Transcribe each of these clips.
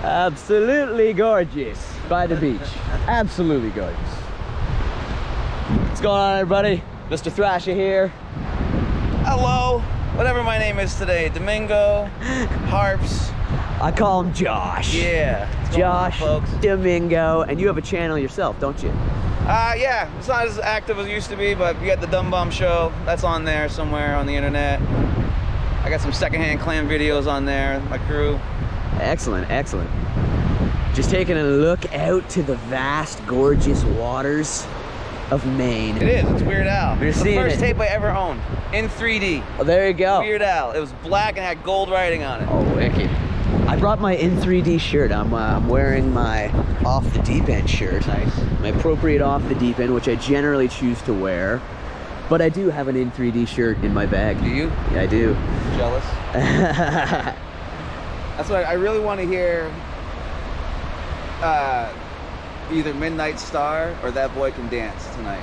Absolutely gorgeous by the beach. Absolutely gorgeous. What's going on, everybody? Mr. Thrasha here. Hello, whatever my name is today, Domingo, Harps. I call him Josh. Yeah, Josh, folks. Domingo, and you have a channel yourself, don't you? Yeah, it's not as active as it used to be, but you got the Dumb Bum Show. That's on there somewhere on the internet. I got some secondhand clam videos on there, my crew. Excellent, excellent. Just taking a look out to the vast, gorgeous waters of Maine. It is, it's Weird Al. You're It's the seeing first it. tape I ever owned, in 3D. Oh, there you go. Weird Al. It was black and had gold writing on it. Oh, wicked. I brought my in 3D shirt. I'm wearing my off the deep end shirt. Nice. My appropriate off the deep end, which I generally choose to wear. But I do have an in 3D shirt in my bag. Do you? Yeah, I do. Jealous? That's what I really want to hear. Either Midnight Star or That Boy Can Dance tonight.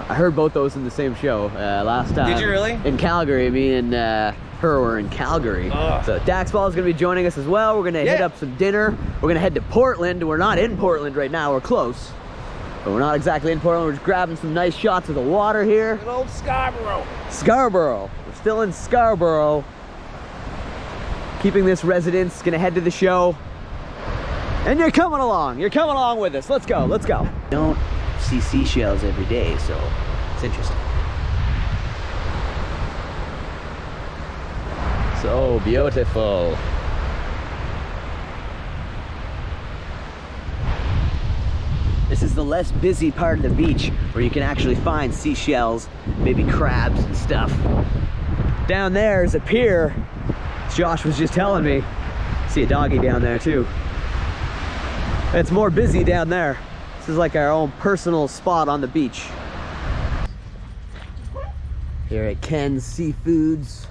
I heard both those in the same show last time. Did you really? In Calgary. Me and her were in Calgary. So Dax Ball is going to be joining us as well. We're going to hit up some dinner. We're going to head to Portland. We're not in Portland right now. We're close. But we're not exactly in Portland. We're just grabbing some nice shots of the water here. Good old Scarborough. Scarborough. We're still in Scarborough. Keeping this residence. Going to head to the show. And you're coming along. You're coming along with us. Let's go. Let's go. You don't see seashells every day, so it's interesting. So beautiful. This is the less busy part of the beach where you can actually find seashells, maybe crabs and stuff. Down there is a pier. Josh was just telling me. See a doggy down there too. It's more busy down there. This is like our own personal spot on the beach. Here at Ken's Seafoods.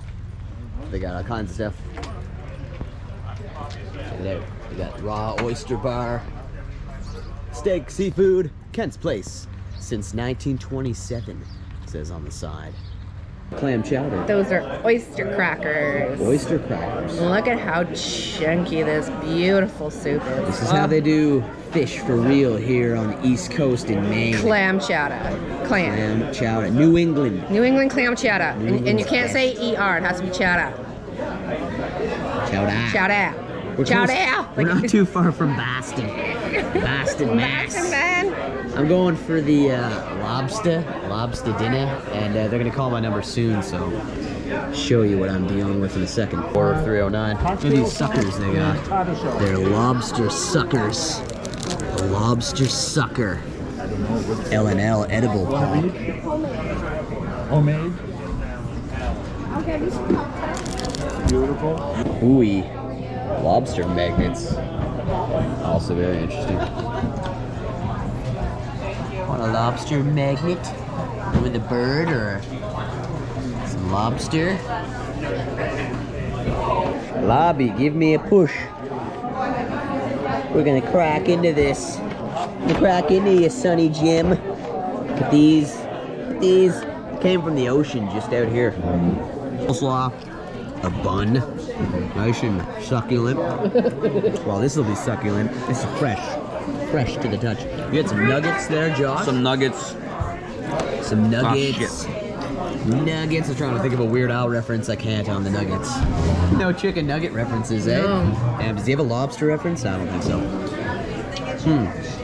They got all kinds of stuff. Check it out. They got raw oyster bar, steak, seafood, Ken's Place. Since 1927, it says on the side. Clam chowder. Those are oyster crackers. Oyster crackers. Look at how chunky this beautiful soup is. This is how they do fish for real here on the East Coast in Maine. Clam chowder. Clam chowder. New England. New England clam chowder. And you can't England's say ER, it has to be chowder. Chowder. Chowder. We're close. Chowder. We're not too far from Boston. Boston, Mass. Man. I'm going for the lobster dinner, and they're gonna call my number soon, so show you what I'm dealing with in a second. Order 309. Look at these suckers they got. They're lobster suckers. A lobster sucker. L&L edible pop. Homemade. Beautiful. Ooey. Lobster magnets. Also very interesting. Want a lobster magnet with a bird or some lobster? Lobby, give me a push. We're gonna crack into this. We'll crack into you, Sonny Jim. Look at these. These came from the ocean just out here. Coleslaw, a bun, nice and succulent. Well, this will be succulent. This is fresh to the touch. You had some nuggets there, Josh. Some nuggets. Some nuggets. Nuggets. I'm trying to think of a Weird Al reference. I can't on the nuggets. No chicken nugget references, eh? No. Does he have a lobster reference? I don't think so.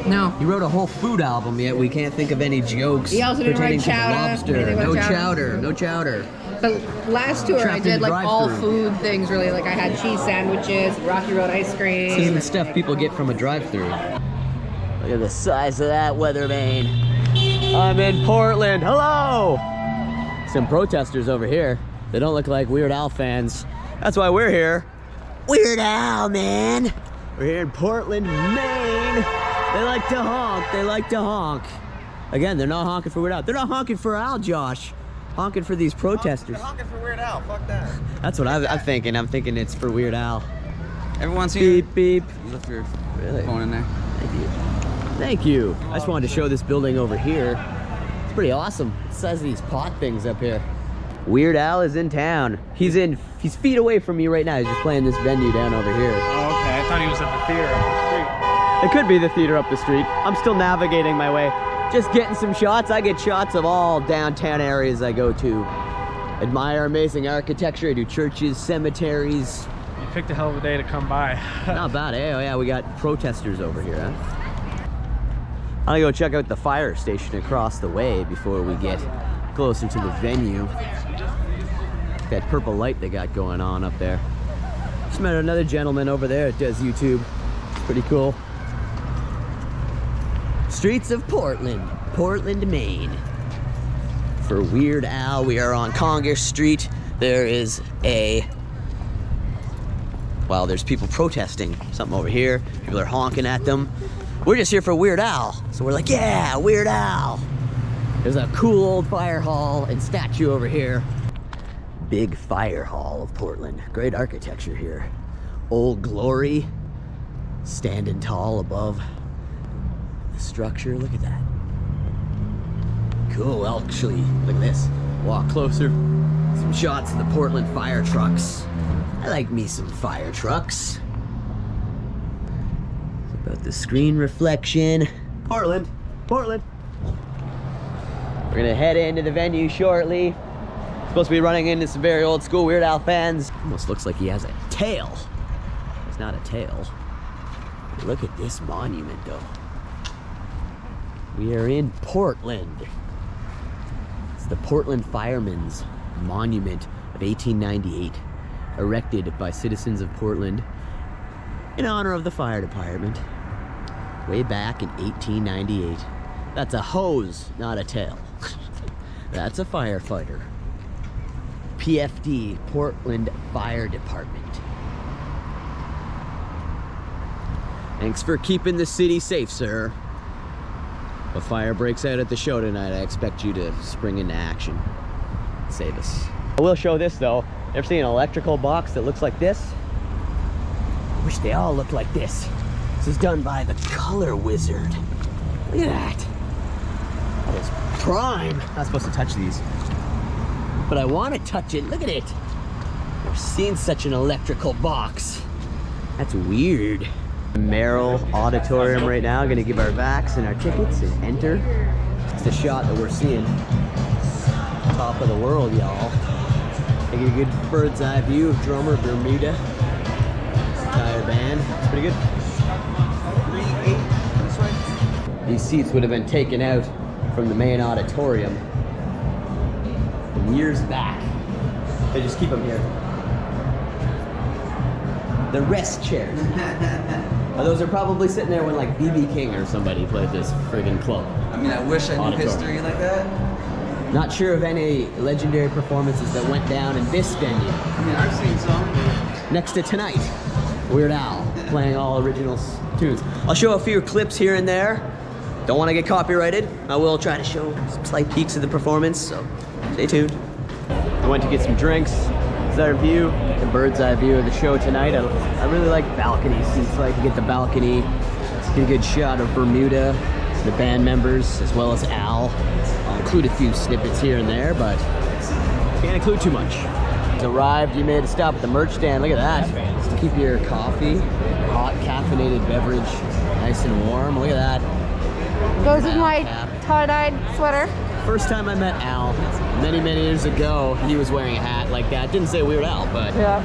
No. He wrote a whole food album, yet we can't think of any jokes He also didn't pertaining write to the chowder. lobster. Anything with No chowder. chowder. No chowder. But last tour Trapped I in did the like all drive-thru. food things really. Like I had cheese sandwiches, Rocky Road ice cream. This isn't the stuff people get from a drive-thru. Look at the size of that weather vane. I'm in Portland. Hello! Some protesters over here. They don't look like Weird Al fans. That's why we're here. Weird Al, man. We're here in Portland, Maine. They like to honk. They like to honk. Again, they're not honking for Weird Al. They're not honking for Al, Josh. Honking for these protesters. They're honking for Weird Al. Fuck that. That's what I'm thinking. I'm thinking it's for Weird Al. Everyone's here. Beep, beep. You left your Really? phone in there. Thank you. Thank you. I just wanted to show this building over here. It's pretty awesome. The size of these pot things up here. Weird Al is in town. He's feet away from me right now. He's just playing this venue down over here. Oh, okay. thought he was at the theater up the street. It could be the theater up the street. I'm still navigating my way. Just getting some shots. I get shots of all downtown areas I go to. Admire amazing architecture. I do churches, cemeteries. You picked a hell of a day to come by. Not bad, eh? Oh yeah, we got protesters over here, huh? I'm gonna go check out the fire station across the way before we get closer to the venue. That purple light they got going on up there. Just met another gentleman over there that does YouTube. It's pretty cool. Streets of Portland, Portland, Maine. For Weird Al, we are on Congress Street. There is well, there's people protesting something over here. People are honking at them. We're just here for Weird Al. So we're like, yeah, Weird Al. There's a cool old fire hall and statue over here. Big fire hall of Portland. Great architecture here. Old Glory, standing tall above the structure. Look at that. Cool, actually, look at this. Walk closer. Some shots of the Portland fire trucks. I like me some fire trucks. It's about the screen reflection. Portland, Portland. We're gonna head into the venue shortly. Supposed to be running into some very old school Weird Al fans. Almost looks like he has a tail. It's not a tail. Look at this monument though. We are in Portland. It's the Portland Firemen's Monument of 1898, erected by citizens of Portland in honor of the fire department way back in 1898. That's a hose, not a tail. That's a firefighter. PFD, Portland Fire Department. Thanks for keeping the city safe, sir. If a fire breaks out at the show tonight, I expect you to spring into action. Save us. I will show this though. Ever seen an electrical box that looks like this? I wish they all looked like this. This is done by the Color Wizard. Look at that. That is prime. Not supposed to touch these, but I want to touch it. Look at it. I've seen such an electrical box. That's weird. Merrill Auditorium right now. Gonna give our vax and our tickets and enter. It's the shot that we're seeing. Top of the world, y'all. Taking a good bird's eye view of drummer Bermuda. Entire band. It's pretty good. 3-8 this way. These seats would have been taken out from the main auditorium from years back. They just keep them here. The rest chairs. Those are probably sitting there when like B.B. King or somebody played this friggin' club. I mean, I wish I knew history like that. Not sure of any legendary performances that went down in this venue. I mean, I've seen some. Next to tonight, Weird Al playing all original tunes. I'll show a few clips here and there. Don't want to get copyrighted. I will try to show some slight peeks of the performance, so stay tuned. I went to get some drinks. This is our view, the bird's eye view of the show tonight. I really like balcony seats. I like to get the balcony, get a good shot of Bermuda, the band members, as well as Al. I'll include a few snippets here and there, but can't include too much. Arrived, you made a stop at the merch stand. Look at that. Just to keep your coffee, hot caffeinated beverage, nice and warm. Look at that. Goes with my tie-dyed sweater. First time I met Al, many years ago, he was wearing a hat like that. Didn't say Weird Al, but Yeah.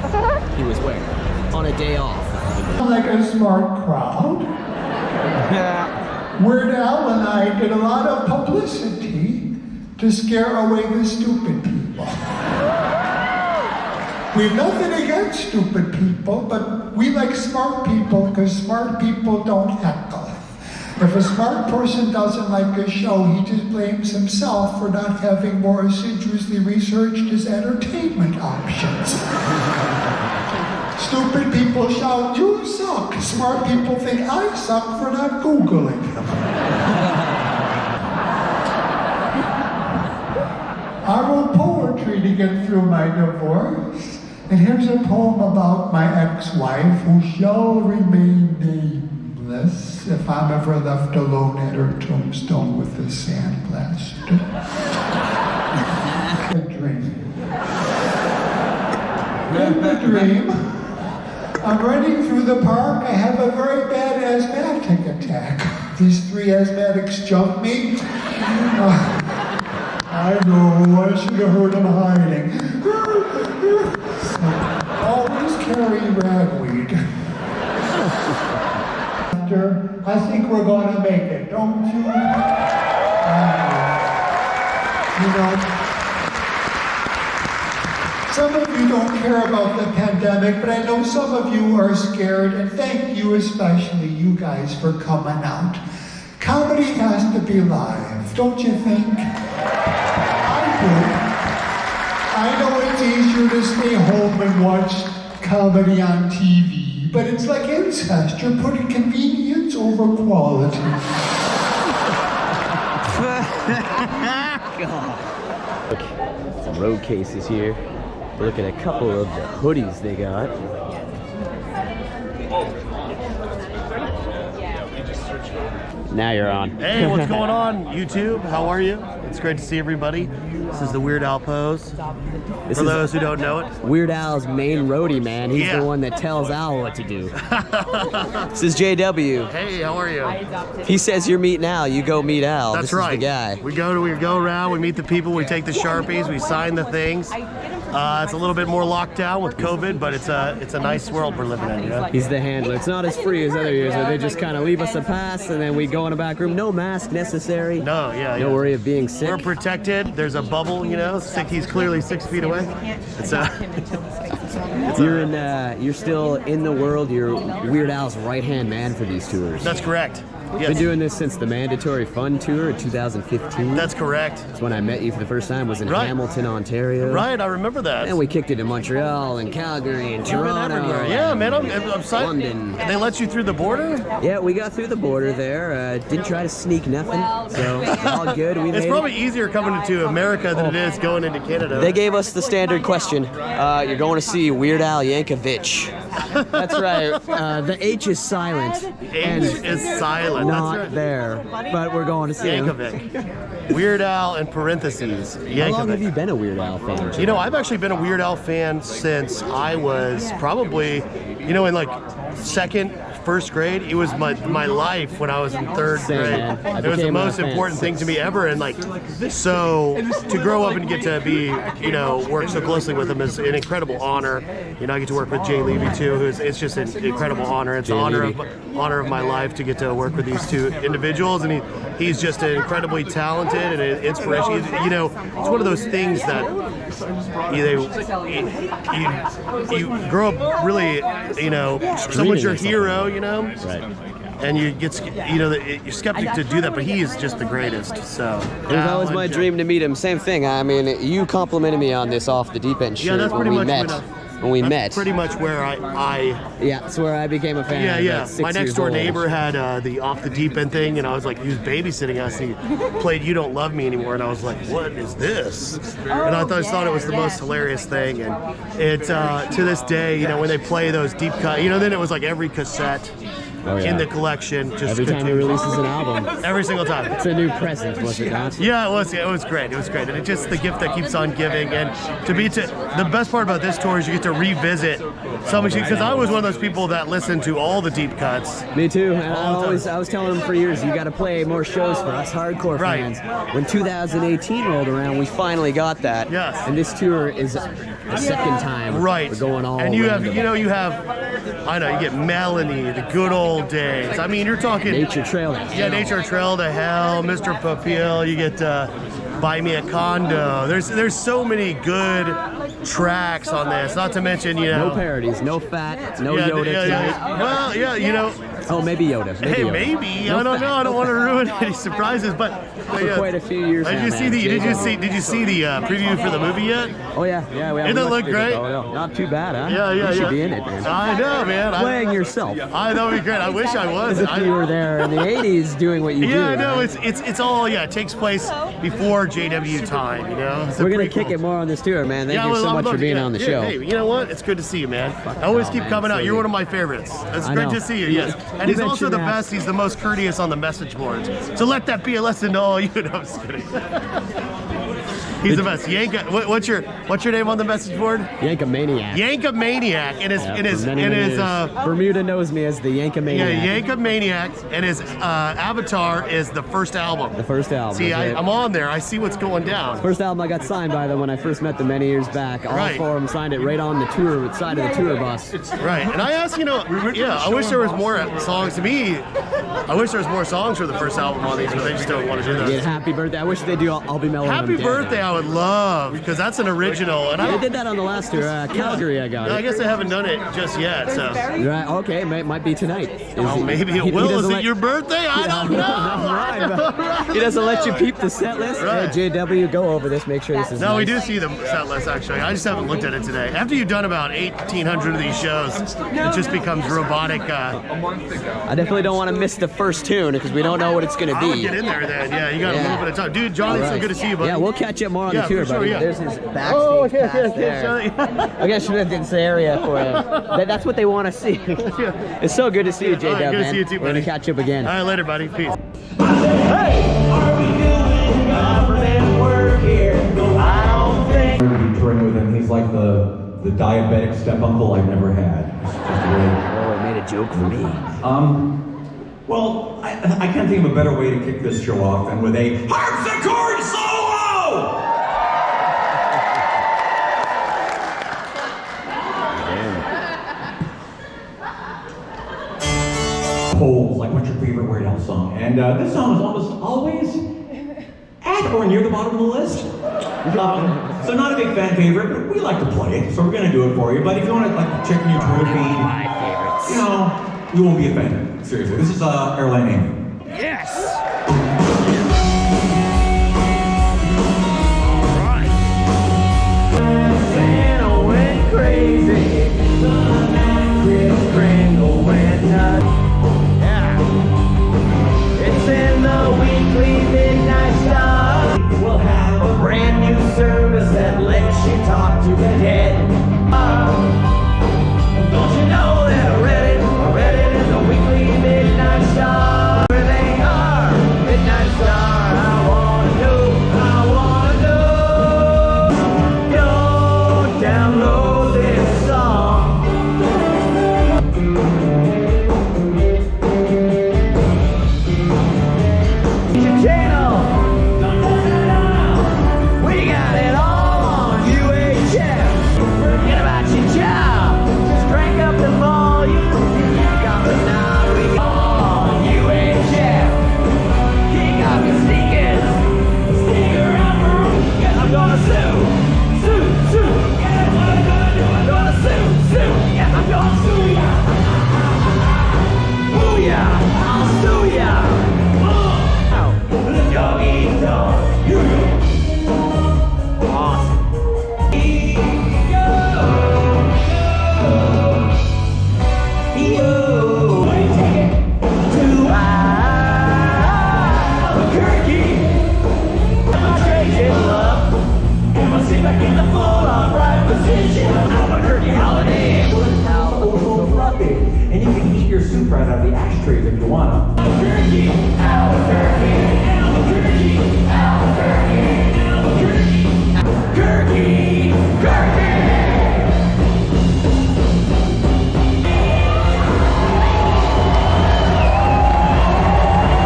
he was wearing it on a day off. Like a smart crowd. Weird Al and I did a lot of publicity to scare away the stupid people. We've nothing against stupid people, but we like smart people because smart people don't heckle. If a smart person doesn't like a show, he just blames himself for not having more assiduously researched his entertainment options. Stupid people shout, "You suck." Smart people think I suck for not Googling him. I wrote poetry to get through my divorce. And here's a poem about my ex-wife who shall remain nameless if I'm ever left alone at her tombstone with the sandblaster. A dream. In the dream, I'm running through the park. I have a very bad asthmatic attack. These 3 asthmatics jumped me. I know, I should have heard them hiding. Always carry ragweed. I think we're going to make it, don't you? You know, some of you don't care about the pandemic, but I know some of you are scared, and thank you, especially you guys, for coming out. Comedy has to be live, don't you think? I do. I know it's easier to stay home and watch comedy on TV, but it's like incest. You're putting convenience over quality. Look, some road cases here. Look at a couple of the hoodies they got. Now you're on. Hey, what's going on, YouTube? How are you? It's great to see everybody. This is the Weird Al pose. For those who don't know it. Weird Al's main roadie, man. He's the one that tells Al what to do. This is JW. Hey, how are you? He says you're meeting Al, you go meet Al. That's this right. Is the guy. We go around, we meet the people, we take the Sharpies, we sign the things. It's a little bit more locked down with COVID, but it's a nice world we're living in, you know? He's the handler. It's not as free as other years where they just kind of leave us a pass and then we go in a back room. No mask necessary. No, No worry of being sick. We're protected. There's a bubble, you know. He's clearly 6 feet away. You're still in the world. You're Weird Al's right-hand man for these tours. That's correct. Yes. Been doing this since the Mandatory Fun Tour in 2015. That's correct. That's when I met you for the first time. Was in Hamilton, Ontario. Right, I remember that. And we kicked it in Montreal and Calgary and Toronto. Yeah, man, I'm London. They let you through the border? Yeah, we got through the border there. Didn't try to sneak nothing, so all good. We It's probably easier coming into America than it is going into Canada. They gave us the standard question. You're going to see Weird Al Yankovic. That's right. The H is silent. H is silent. Not That's right. there, but we're going to see him. Yankovic. Weird Al in parentheses. Yankovic. How long have you been a Weird Al fan? You know, I've actually been a Weird Al fan since I was probably, in like first grade. It was my life when I was in third grade. It was the most important thing to me ever, and so to grow up and get to be, work so closely with him is an incredible honor. I get to work with Jay Levy too, it's just an incredible honor. It's the honor of my life to get to work with these two individuals, and he's just incredibly talented and an inspiration. It's one of those things that you grow up really, someone's your hero, Right. And you get, you're skeptic to do that, but he is just the greatest. So it was always my dream to meet him. Same thing. I mean, you complimented me on this off the deep end shirt when we met. That's pretty much where yeah, it's where I became a fan. Yeah. My next door neighbor had the off the deep end thing, and I was like, he was babysitting us, and he played "You Don't Love Me Anymore," and I was like, what is this? And I just thought it was the most hilarious thing, and it to this day, when they play those deep cut, then it was like every cassette. In the collection, just every time he releases an album, every single time. It's a new present, was it not? Yeah, it was. It was great. It was great, and it's just the gift that keeps on giving. And the best part about this tour is you get to revisit so much, because I was one of those people that listened to all the deep cuts. Me too. And I was telling him for years, you got to play more shows for us hardcore fans. When 2018 rolled around, we finally got that. Yes. And this tour is the second time. Right. We're going all. And you have, you get Melanie, the good old days. I mean, you're talking Nature Trail to Hell. Yeah, Nature Trail to Hell, Mr. Papil. You get Buy Me a Condo. There's so many good tracks on this. Not to mention, no parodies, no fat, no Yoda. Well, Oh, maybe Yoda. Maybe. I don't know. I don't want to ruin any surprises, but for quite a few years. Did you see the preview for the movie yet? Oh yeah. Didn't it look great? Oh, no. Not too bad, huh? Yeah. You should be in it, man. I know, man. Playing yourself. That would be great. I wish I was. As if you were there in the '80s doing what you do. Yeah, I know. It's all. Yeah, it takes place before JW time. We're gonna kick it more on this tour, man. Thank you so much for being on the show. Hey, you know what? It's good to see you, man. I always keep coming out. You're one of my favorites. It's great to see you. Yes, and he's also the best. He's the most courteous on the message boards. So let that be a lesson to all you. No, I'm just kidding. He's the best. What's your name on the message board? Yankomaniac. Yankomaniac. Bermuda knows me as the Yankomaniac. Yeah, Yankomaniac, and his avatar is the first album. The first album. See, I'm on there. I see what's going down. First album I got signed by them when I first met them many years back. All four of them signed it right on the tour side of the tour bus. Right, and I asked, I wish there was more songs. To me, I wish there was more songs for the first album on these, but they just don't want to do that. Yeah, Happy Birthday. I wish they do I'll Be Mellow. Happy Birthday, I would love, because that's an original. And they did that on the last tour, Calgary. I got it. I guess they haven't done it just yet. So. Right. Okay. Might be tonight. Maybe it will. Is it your birthday? I don't know. He doesn't let you peep the set list. Right. JW, go over this. Make sure this is. No, nice. we do see the set list actually. I just haven't looked at it today. After you've done about 1,800 of these shows, it just becomes robotic. I definitely don't want to miss the first tune because we don't know what it's going to be. I would get in there then. Yeah, you got a little bit of time. Dude, Johnny, it's so good to see you, buddy. Yeah, we'll catch up more on the tour, buddy. Sure, There's his backstage pass there. I guess we've this area for that's what they want to see. It's so good to see you, J-Dub, good to man. see you too, buddy. We're going to catch up again. All right, later, buddy. Peace. Touring with him, he's like the diabetic step uncle I've never had. Oh, it made a joke for me. Well, I can't think of a better way to kick this show off than with a harpsichord solo! Polls, like what's your favorite Weird Al song? And this song is almost always at or near the bottom of the list. So not a big fan favorite, but we like to play it, so we're gonna do it for you. But if you want to check in your Twitter feed, My favorites. you won't be offended. Seriously, this is Airline Amy. Yes. Santa went crazy. Kris Kringle went nuts. Yeah. It's in the weekly Midnight Star. We'll have a brand new service that lets you talk to the dead. Don't you know that I read it in the weekly Midnight Star? Where they are, Midnight Star. I wanna know. Don't download this song. Your channel. We got it all on UHF. Forget about your job. Just crank up the volume. You got the knob. We all on UHF. Kick off your sneakers. Sneaker out the room. Yes, I'm gonna sue. Yeah, what I'm gonna do. I'm gonna sue. Yeah, I'm gonna sue ya. Booyah. I'll sue ya. Doggy dog. Awesome. And you can eat your soup right out of the ashtrays if you want to.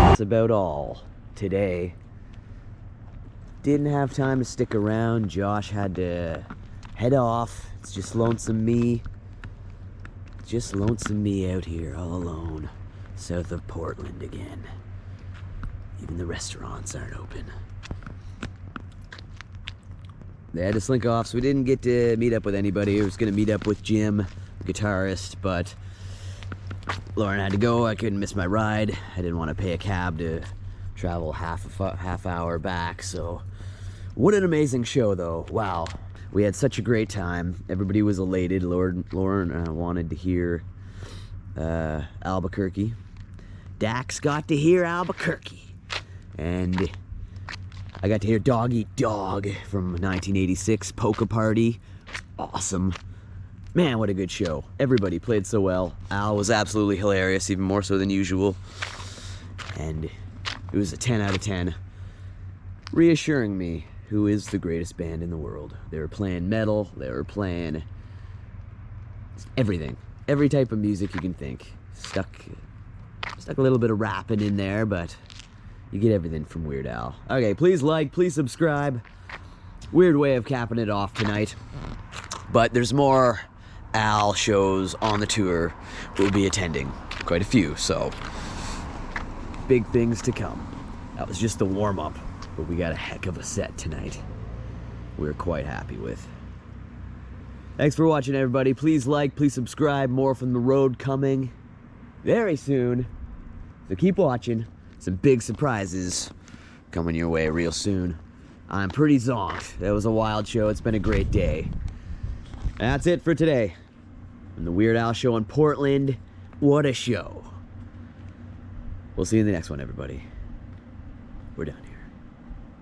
That's about all today. Didn't have time to stick around. Josh had to head off. It's just lonesome me. Just lonesome me out here all alone, south of Portland again. Even the restaurants aren't open. They had to slink off, so we didn't get to meet up with anybody. I was gonna meet up with Jim, guitarist, but Lauren had to go. I couldn't miss my ride. I didn't want to pay a cab to travel half hour back, so what an amazing show though. Wow. We had such a great time. Everybody was elated. Lauren wanted to hear Albuquerque. Dax got to hear Albuquerque. And I got to hear Dog Eat Dog from 1986, Polka Party. Awesome. Man, what a good show. Everybody played so well. Al was absolutely hilarious, even more so than usual. And it was a 10 out of 10. Reassuring me who is the greatest band in the world. They were playing metal, they were playing everything. Every type of music you can think. Stuck a little bit of rapping in there, but you get everything from Weird Al. Okay, please like, please subscribe. Weird way of capping it off tonight. But there's more Al shows on the tour we'll be attending. Quite a few, so big things to come. That was just the warm-up, but we got a heck of a set tonight. We're quite happy with. Thanks for watching, everybody. Please like, please subscribe. More from the road coming very soon. So keep watching. Some big surprises coming your way real soon. I'm pretty zonked. That was a wild show. It's been a great day. And that's it for today. From the Weird Al Show in Portland. What a show. We'll see you in the next one, everybody. We're done here.